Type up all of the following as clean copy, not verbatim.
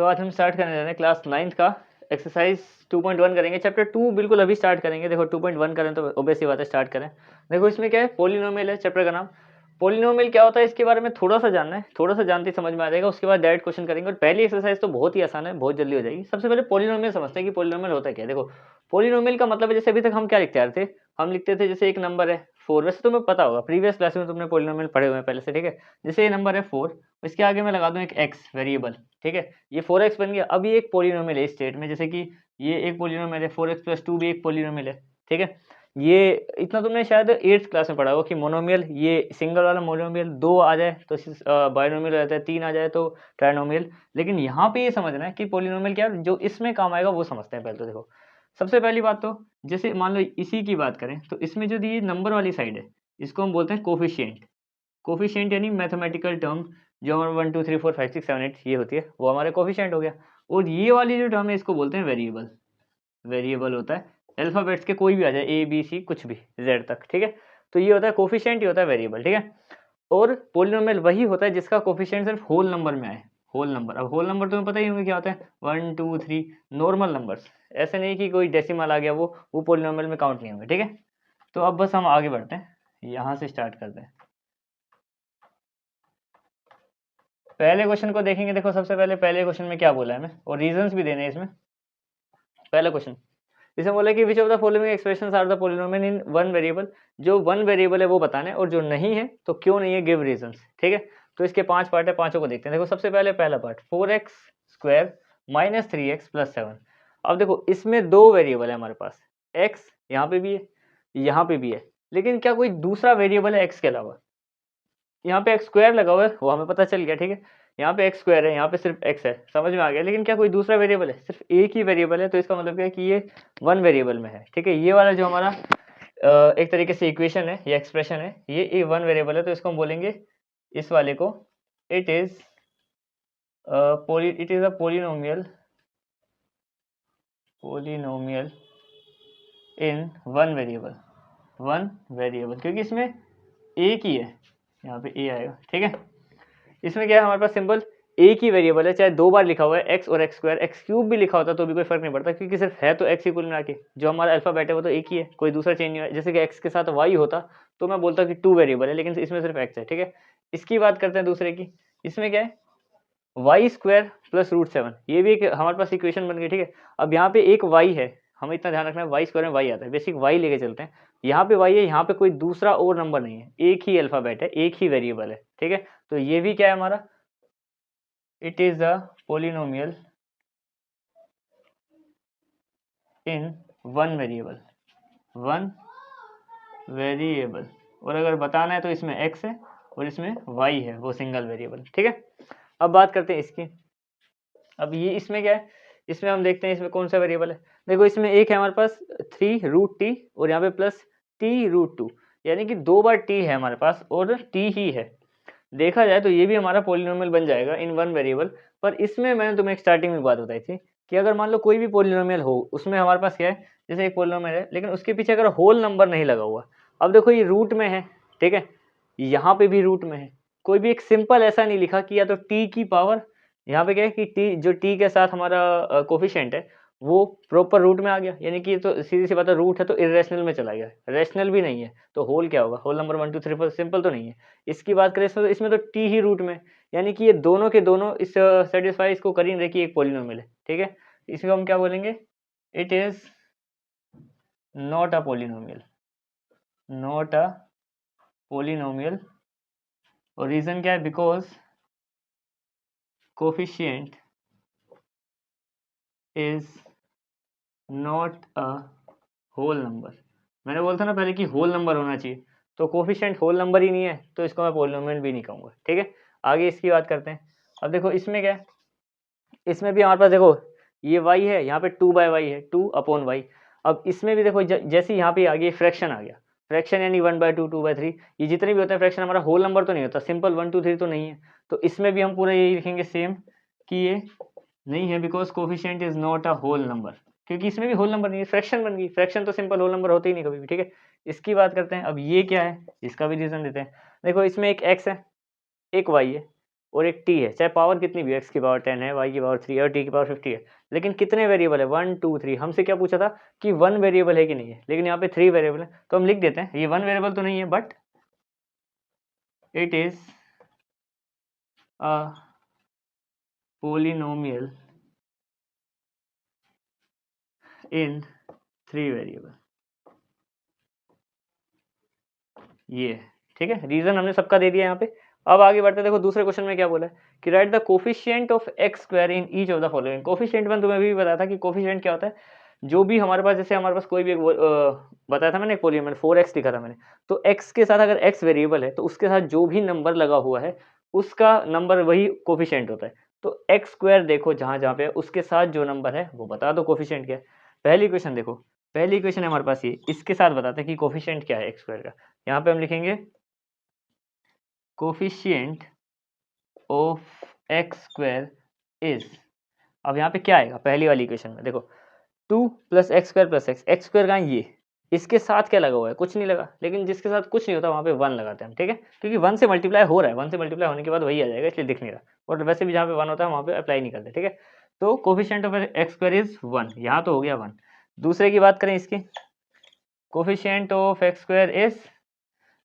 तो आज हम स्टार्ट करने जा रहे हैं क्लास 9th का एक्सरसाइज 2.1 करेंगे। चैप्टर 2 बिल्कुल अभी स्टार्ट करेंगे। देखो 2.1 करें तो ऑब्वियस ही बात है स्टार्ट करें। देखो इसमें क्या है, पॉलिनोमियल है चैप्टर का नाम। पॉलिनोमियल क्या होता है इसके बारे में थोड़ा सा जानना है, थोड़ा सा जानते ही समझ में आ जाएगा। उसके बाद डायरेक्ट क्वेश्चन करेंगे और पहली एक्सरसाइज तो बहुत ही आसान है, बहुत जल्दी हो जाएगी। सबसे पहले पॉलिनोमियल समझते हैं कि पॉलिनोमियल होता है क्या। देखो पॉलिनोमियल का मतलब है, जैसे अभी तक हम क्या लिखते आ रहे थे, हम लिखते थे जैसे एक नंबर है 4। वैसे तुम्हें पता होगा, प्रीवियस क्लास में तुमने पॉलिनोमियल पढ़े हुए हैं पहले से, ठीक है। जैसे ये नंबर है 4, इसके आगे मैं लगा दूं एक x वेरिएबल, ठीक है। ये 4x बन गया। अब ये एक पॉलिनोमियल है स्टेट में, जैसे कि ये एक पॉलिनोमियल है, 4x+2 भी एक पॉलिनोमियल है, ठीक है। ये इतना तुमने शायद 8th क्लास में पढ़ा होगा कि मोनोमियल, ये सिंगल वाला मोनोमियल 2 आ जाए तो बाइनोमियल हो जाता है, 3 आ जाए तो ट्राइनोमियल। लेकिन यहाँ पे ये समझना है कि पॉलिनोमियल क्या है, जो इसमें काम आएगा वो समझते हैं पहले। तो देखो सबसे पहली बात तो, जैसे मान लो इसी की बात करें तो इसमें जो ये नंबर वाली साइड है इसको हम बोलते हैं कोफिशिएंट। कोफिशिएंट यानी मैथमेटिकल टर्म जो हमारा 1 2 3 4 5 6 7 8 ये होती है, वो हमारे कोफिशिएंट हो गया। और ये वाली जो टर्म है इसको बोलते हैं वेरिएबल। वेरिएबल होता है अल्फाबेट्स के कोई भी आ जाए, ए बी सी कुछ भी जेड तक, ठीक है। तो ये होता है कोफिशिएंट, ये होता है वेरिएबल, ठीक है। और पॉलिनोमियल वही होता है जिसका कोफिशिएंट सिर्फ होल नंबर में आए। होल नंबर, अब होल नंबर तुम्हें पता ही होंगे क्या होता है, 1 2 3 नॉर्मल नंबर्स। ऐसे नहीं कि कोई डेसिमल आ गया, वो पॉलिनोमियल में काउंट नहीं होंगे, ठीक है। तो अब बस हम आगे बढ़ते हैं, यहाँ से स्टार्ट करते हैं। पहले क्वेश्चन को देखेंगे। देखो सबसे पहले पहले क्वेश्चन में क्या बोला है हमें, और रीजंस भी देने हैं इसमें। पहला क्वेश्चन इसमें बोला कि which of the following expressions are the polynomial in one variable. जो वन वेरिएबल है वो बताना है, और जो नहीं है तो क्यों नहीं है, गिव रीजंस, ठीक है। तो इसके 5 पार्ट है, पांचों को देखते हैं। देखो सबसे पहले पहला पार्ट 4x² - 3x+7। अब देखो इसमें 2 वेरिएबल है हमारे पास, x यहाँ पे भी है, यहाँ पे भी है, लेकिन क्या कोई दूसरा वेरिएबल है x के अलावा। यहाँ पे x² लगा हुआ है, वो हमें पता चल गया, ठीक है। यहाँ पे x² है, यहाँ पे सिर्फ x है, समझ में आ गया। लेकिन क्या कोई दूसरा वेरिएबल है, सिर्फ एक ही वेरिएबल है। तो इसका मतलब क्या है कि ये वन वेरिएबल में है, ठीक है। ये वाला जो हमारा एक तरीके से इक्वेशन है या एक्सप्रेशन है, ये वन वेरिएबल है। तो इसको हम बोलेंगे, इस वाले को it is a polynomial in one variable, क्योंकि इसमें एक ही है, यहाँ पे ए आएगा, ठीक है। इसमें क्या है हमारे पास, सिंपल एक ही वेरिएबल है, चाहे 2 बार लिखा हुआ है x और x² x³ भी लिखा होता तो भी कोई फर्क नहीं पड़ता, क्योंकि सिर्फ है तो x ही कुल मिला के। जो हमारा अल्फाबेट है वो तो एक ही है, कोई दूसरा चेंज नहीं हुआ है। जैसे कि x के साथ y होता तो मैं बोलता कि 2 वेरिएबल है, लेकिन इसमें सिर्फ x है, ठीक है। इसकी बात करते हैं दूसरे की। इसमें क्या है, y² + √7, ये भी एक हमारे पास इक्वेशन बन गई, ठीक है। अब यहाँ पे एक y है, हमें इतना ध्यान रखना है, y² में y आता है, बेसिक y लेके चलते हैं। यहाँ पे y है, यहाँ पे कोई दूसरा और नंबर नहीं है, एक ही अल्फाबेट है, एक ही वेरिएबल है, ठीक है। तो ये भी क्या है हमारा, it is a polynomial in one variable। और अगर बताना है तो इसमें x है और इसमें y है, वो सिंगल वेरिएबल, ठीक है। अब बात करते हैं इसकी। अब ये इसमें क्या है, इसमें हम देखते हैं इसमें कौन सा वेरिएबल है। देखो इसमें एक है हमारे पास 3√t और यहाँ पे प्लस t√2, यानी कि 2 बार t है हमारे पास और t ही है। देखा जाए तो ये भी हमारा पॉलिनोमियल बन जाएगा इन वन वेरिएबल। पर इसमें मैंने तुम्हें स्टार्टिंग में बात बताई थी कि अगर मान लो कोई भी पॉलिनोमियल हो, उसमें हमारे पास क्या है, जैसे एक पॉलिनोमियल है लेकिन उसके पीछे अगर होल नंबर नहीं लगा हुआ। अब देखो ये रूट में है, ठीक है, यहाँ पे भी रूट में है। कोई भी एक सिंपल ऐसा नहीं लिखा कि या तो टी की पावर, यहाँ पे क्या है कि टी जो टी के साथ हमारा कोफिशिएंट है वो प्रॉपर रूट में आ गया, यानी कि ये तो सीधी सी बात है, रूट है तो इरेशनल में चला गया, रेशनल भी नहीं है। तो होल क्या होगा, होल नंबर 1 2 3 4 सिंपल तो नहीं है। इसकी बात करें इसमें तो टी ही रूट में, यानी कि ये दोनों के दोनों इस सेटिस्फाई इसको कर ही नहीं रहे कि एक पॉलिनोमियल है, ठीक है। इसको हम क्या बोलेंगे, it is not a polynomial, not a polynomial. और रीजन क्या है, because coefficient is not a whole number. मैंने बोला था ना पहले कि होल नंबर होना चाहिए, तो कोफिशिएंट होल नंबर ही नहीं है तो इसको मैं पॉलिनोमियल भी नहीं कहूँगा, ठीक है। आगे इसकी बात करते हैं। अब देखो इसमें क्या है, इसमें भी हमारे पास देखो ये y है, यहाँ पे 2/y है, 2/y। अब इसमें भी देखो जैसे यहाँ पे आ गया फ्रैक्शन आ गया, फ्रैक्शन यानी 1/2 2/3, ये जितने भी होते हैं फ्रैक्शन हमारा होल नंबर तो नहीं होता, सिंपल 1 2 3 तो नहीं है। तो इसमें भी हम पूरा यही लिखेंगे सेम कि ये नहीं है, because coefficient is not a whole number, क्योंकि इसमें भी होल नंबर नहीं है, फ्रैक्शन बन गई। फ्रैक्शन तो सिंपल होल नंबर होते ही नहीं कभी भी, ठीक है। इसकी बात करते हैं। अब ये क्या है, इसका भी रीजन देते हैं। देखो इसमें एक x है, एक y है, और एक t है, चाहे पावर कितनी भी, x की पावर 10 है, y की पावर 3 है और t की पावर 50 है, लेकिन कितने वेरिएबल है, 1 2 3। हमसे क्या पूछा था कि 1 वेरिएबल है कि नहीं है, लेकिन यहाँ पे 3 वेरिएबल है, तो हम लिख देते हैं ये 1 वेरिएबल तो नहीं है, but it is a polynomial in 3 variable. ये ठीक है, रीजन हमने सबका दे दिया यहाँ पे। अब आगे बढ़ते हैं, देखो दूसरे क्वेश्चन में क्या बोला है कि right the coefficient of x square in each of the following. Coefficient में तुम्हें भी बताया था कि कोफिशिएंट क्या होता है, जो भी हमारे पास, जैसे हमारे पास कोई भी बताया था मैंने, एक पॉलीनोमियल 4x लिखा था मैंने, तो x के साथ अगर x वेरिएबल है तो उसके साथ जो भी नंबर लगा हुआ है उसका नंबर वही कोफिशिएंट होता है। तो एक्स स्क्वायर देखो जहाँ जहाँ पे उसके साथ जो नंबर है वो बता दो कोफिशिएंट क्या है। पहली क्वेश्चन देखो, पहली इक्वेशन है हमारे पास ये, इसके साथ बताते हैं कि कोफिशिएंट क्या है एक्स स्क्वायर का। यहाँ पे हम लिखेंगे coefficient of x square is, अब यहाँ पे क्या आएगा पहली वाली इक्वेशन में, देखो 2 plus x square plus x square का ये, इसके साथ क्या लगा हुआ है, कुछ नहीं लगा, लेकिन जिसके साथ कुछ नहीं होता वहाँ पे 1 लगाते हैं हम, ठीक है, क्योंकि 1 से मल्टीप्लाई हो रहा है, 1 से मल्टीप्लाई होने के बाद वही आ जाएगा, इसलिए दिख नहीं रहा, और वैसे भी जहाँ पे 1 होता है वहाँ पे अप्लाई नहीं करते, ठीक है। तो coefficient of x square is 1, यहाँ तो हो गया 1। दूसरे की बात करें इसकी, coefficient of x square is,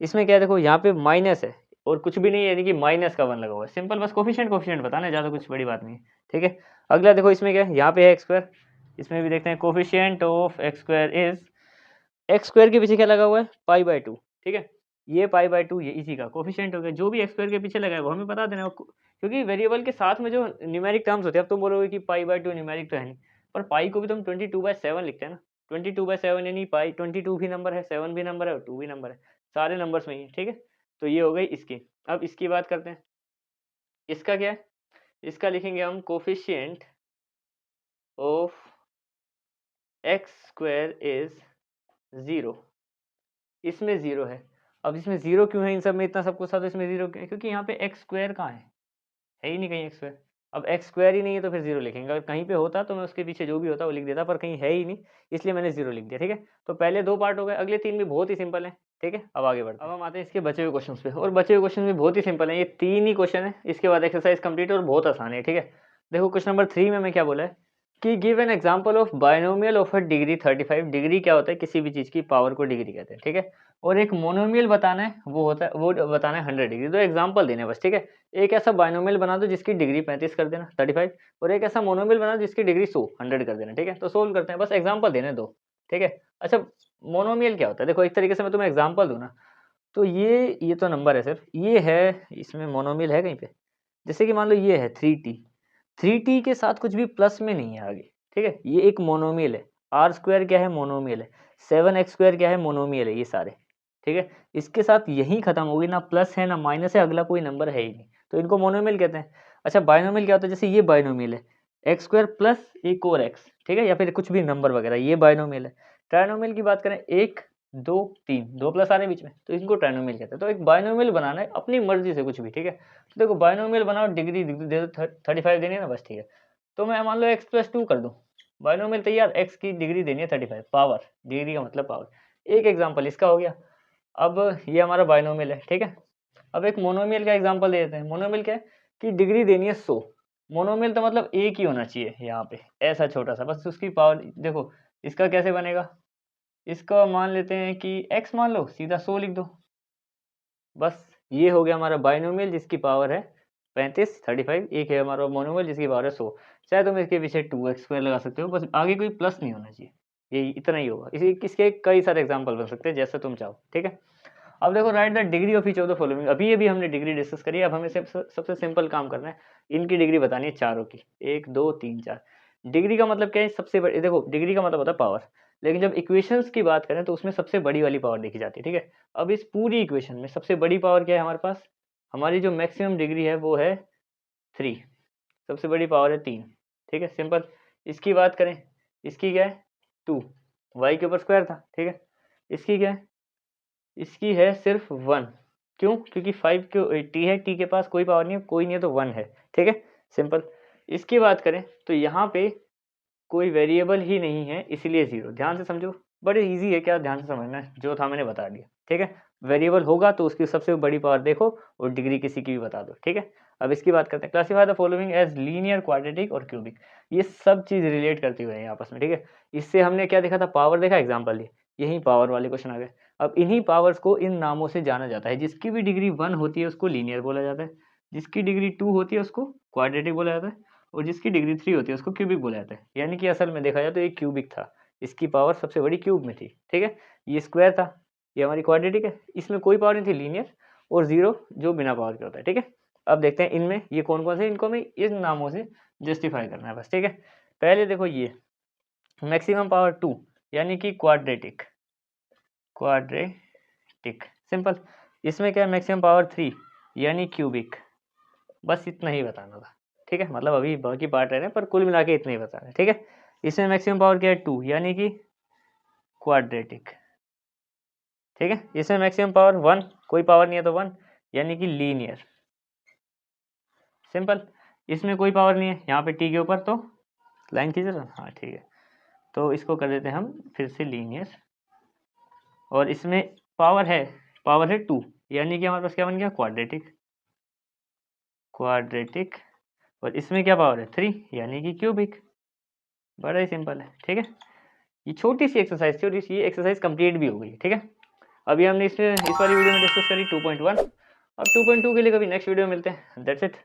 इसमें क्या है देखो यहाँ पे माइनस है और कुछ भी नहीं है, यानी कि माइनस का 1 लगा हुआ है, सिंपल बस कोफिशिएंट कोफिशिएंट बताना है, ज़्यादा कुछ बड़ी बात नहीं है, ठीक है। अगला देखो इसमें क्या है, यहाँ पे है एक्स स्क्वायर, इसमें भी देखते हैं coefficient of x square is, x square के पीछे क्या लगा हुआ है, π/2, ठीक है, ये π/2 ये इसी का कोफिशिएंट हो गया, जो भी एक्स स्क्वायर के पीछे लगा है वो हमें बता देना, क्योंकि वेरिएबल के साथ में जो न्यूमेरिक टर्म्स होते हैं, अब तुम बोलोगे कि π/2 न्यूमेरिक तो है नहीं, पर पाई को भी तुम 22/7 लिखते हैं ना, 22/7 यानी पाई 22 भी नंबर है, 7 भी नंबर है और 2 भी नंबर है, सारे नंबर्स में ही है, ठीक है। तो ये हो गई इसकी। अब इसकी बात करते हैं, इसका क्या है, इसका लिखेंगे हम coefficient of x square is 0, इसमें 0 है। अब इसमें 0 क्यों है, इन सब में इतना सबको साथ इसमें 0 क्यों है, क्योंकि यहाँ पे एक्स स्क्वायर कहाँ है ही नहीं कहीं एक्स स्क्वायर, अब एक्स स्क्वायर ही नहीं है तो फिर 0 लिखेंगे, अगर कहीं पे होता तो मैं उसके पीछे जो भी होता वो लिख देता, पर कहीं है ही नहीं, इसलिए मैंने 0 लिख दिया, ठीक है। तो पहले 2 पार्ट हो गए, अगले 3 भी बहुत ही सिंपल है, ठीक है। अब आगे बढ़ते हैं, अब हम आते हैं इसके बचे हुए क्वेश्चन पे, और बचे हुए क्वेश्चन भी बहुत ही सिंपल है, ये 3 ही क्वेश्चन है, इसके बाद एक्सरसाइज कंप्लीट और बहुत आसान है, ठीक है। देखो क्वेश्चन नंबर 3 में मैं क्या बोला है कि give an example of binomial of a degree 35, degree क्या होता है, किसी भी चीज़ की पावर को डिग्री कहते हैं, ठीक है, और एक मोनोमियल बताना है, वो होता है, वो बताना है 100 डिग्री, तो एग्जाम्पल देने बस, ठीक है। एक ऐसा बायनोमियल बना दो जिसकी डिग्री 35 कर देना 35, और एक ऐसा मोनोमियल बना दो जिसकी डिग्री 100 कर देना, ठीक है। तो सोल्व करते हैं, बस एग्जाम्पल देने दो, ठीक है। अच्छा मोनोमियल क्या होता है, देखो एक तरीके से मैं तुम्हें एग्जाम्पल दूँ ना, तो ये तो नंबर है सिर्फ, ये है, इसमें मोनोमियल है कहीं पे, जैसे कि मान लो ये है 3t, 3t के साथ कुछ भी प्लस में नहीं है आगे, ठीक है, ये एक मोनोमियल है, आर स्क्वायर क्या है, मोनोमियल है, 7x स्क्वायर क्या है, मोनोमियल है, ये सारे, ठीक है। इसके साथ यही खत्म होगी, ना प्लस है ना माइनस है, अगला कोई नंबर है ही नहीं, तो इनको मोनोमियल कहते हैं। अच्छा बायनोमियल क्या होता है, जैसे ये बायनोमियल है, एक्स स्क्वायर प्लस एक और एक्स, ठीक है, या फिर कुछ भी नंबर वगैरह, ये बायनोमियल है। ट्रायनोमियल की बात करें, 1 2 3, 2 प्लस आ रहे बीच में, तो इनको ट्रायनोमियल कहते हैं। तो एक बायनोमियल बनाना है अपनी मर्जी से कुछ भी, ठीक है। तो देखो बायनोमियल बनाओ, डिग्री दे दो 35 देनी है ना, बस ठीक है। तो मैं मान लो x+2 कर दूं, बायनोमियल तैयार, x की डिग्री देनी है 35, पावर, डिग्री का मतलब पावर। एक एग्जांपल इसका हो गया। अब ये हमारा बायनोमियल है, ठीक है। अब एक मोनोमियल का एग्जांपल दे देते हैं। मोनोमियल क्या है कि डिग्री देनी है 100, मोनोमियल तो मतलब एक ही होना चाहिए यहाँ पे, ऐसा छोटा सा, बस उसकी पावर। देखो इसका कैसे बनेगा, इसका मान लेते हैं कि x मान लो, सीधा 100 लिख दो, बस ये हो गया हमारा बायनोमियल जिसकी पावर है 35 35। एक है हमारा मोनोमियल जिसकी पावर है 100, चाहे तुम इसके पीछे 2x² लगा सकते हो, बस आगे कोई प्लस नहीं होना चाहिए, ये इतना ही होगा। इसी इसके कई सारे एग्जांपल बन सकते हैं जैसे तुम चाहो, ठीक है। अब देखो right the degree of each of the following, अभी हमने डिग्री डिस्कस करी, अब हमें सबसे सिंपल काम करना है, इनकी डिग्री बतानी है चारों की, 1 2 3 4। डिग्री का मतलब क्या है, सबसे बड़ी, देखो डिग्री का मतलब होता है पावर, लेकिन जब इक्वेशंस की बात करें तो उसमें सबसे बड़ी वाली पावर देखी जाती है, ठीक है। अब इस पूरी इक्वेशन में सबसे बड़ी पावर क्या है हमारे पास, हमारी जो मैक्सिमम डिग्री है वो है 3, सबसे बड़ी पावर है 3, ठीक है, सिंपल। इसकी बात करें, इसकी क्या है 2, वाई के ऊपर स्क्वायर था, ठीक है। इसकी क्या है, इसकी है सिर्फ 1, क्यों, क्योंकि 5 क्यों टी है, टी के पास कोई पावर नहीं है, कोई नहीं है तो 1 है, ठीक है, सिंपल। इसकी बात करें तो यहाँ पे कोई वेरिएबल ही नहीं है, इसलिए 0, ध्यान से समझो, बड़े इजी है, क्या ध्यान से समझना है, जो था मैंने बता दिया, ठीक है। वेरिएबल होगा तो उसकी सबसे बड़ी पावर देखो और डिग्री किसी की भी बता दो, ठीक है। अब इसकी बात करते हैं, classify the following as linear, quadratic और क्यूबिक। ये सब चीज़ रिलेट करती हुई है आपस में, ठीक है। इससे हमने क्या देखा था, पावर देखा, एग्जाम्पल ये, यही पावर वाले क्वेश्चन आ गए। अब इन्हीं पावर्स को इन नामों से जाना जाता है, जिसकी भी डिग्री 1 होती है उसको लीनियर बोला जाता है, जिसकी डिग्री 2 होती है उसको क्वाड्रेटिक बोला जाता है, और जिसकी डिग्री 3 होती है उसको क्यूबिक बोला जाता है। यानी कि असल में देखा जाए तो ये क्यूबिक था, इसकी पावर सबसे बड़ी क्यूब में थी, ठीक है। ये स्क्वायर था, ये हमारी क्वाड्रेटिक है, इसमें कोई पावर नहीं थी, लीनियर, और 0 जो बिना पावर के होता है, ठीक है। अब देखते हैं इनमें ये कौन कौन से, इनको हमें इन नामों से जस्टिफाई करना है बस, ठीक है। पहले देखो ये मैक्सिमम पावर 2 यानी कि क्वाड्रेटिक, क्वाड्रेटिक सिंपल। इसमें क्या है, मैक्सिमम पावर 3 यानी क्यूबिक। बस इतना ही बताना था, ठीक है। मतलब अभी बाकी पार्ट रह रहे हैं पर कुल मिला के इतना ही बताना है, ठीक है। इसमें मैक्सिमम पावर क्या है, 2 यानी कि क्वाड्रेटिक, ठीक है। इसमें मैक्सिमम पावर 1, कोई पावर नहीं है तो 1 यानी कि लीनियर, सिंपल। इसमें कोई पावर नहीं है, यहाँ पे टी के ऊपर तो लाइन खींच रहा, हाँ ठीक है, तो इसको कर देते हैं हम फिर से लीनियर। और इसमें पावर है 2 यानी कि हमारे पास क्या बन गया, क्वाड्रेटिक, क्वाड्रेटिक। और इसमें क्या पावर है, 3 यानी कि क्यूबिक। बड़ा ही सिंपल है, ठीक है। ये छोटी सी एक्सरसाइज थी और ये एक्सरसाइज कंप्लीट भी हो गई, ठीक है। अभी हमने इस वाली वीडियो में डिस्कस करी 2.1। अब 2.2 के लिए कभी नेक्स्ट वीडियो में मिलते हैं। That's it.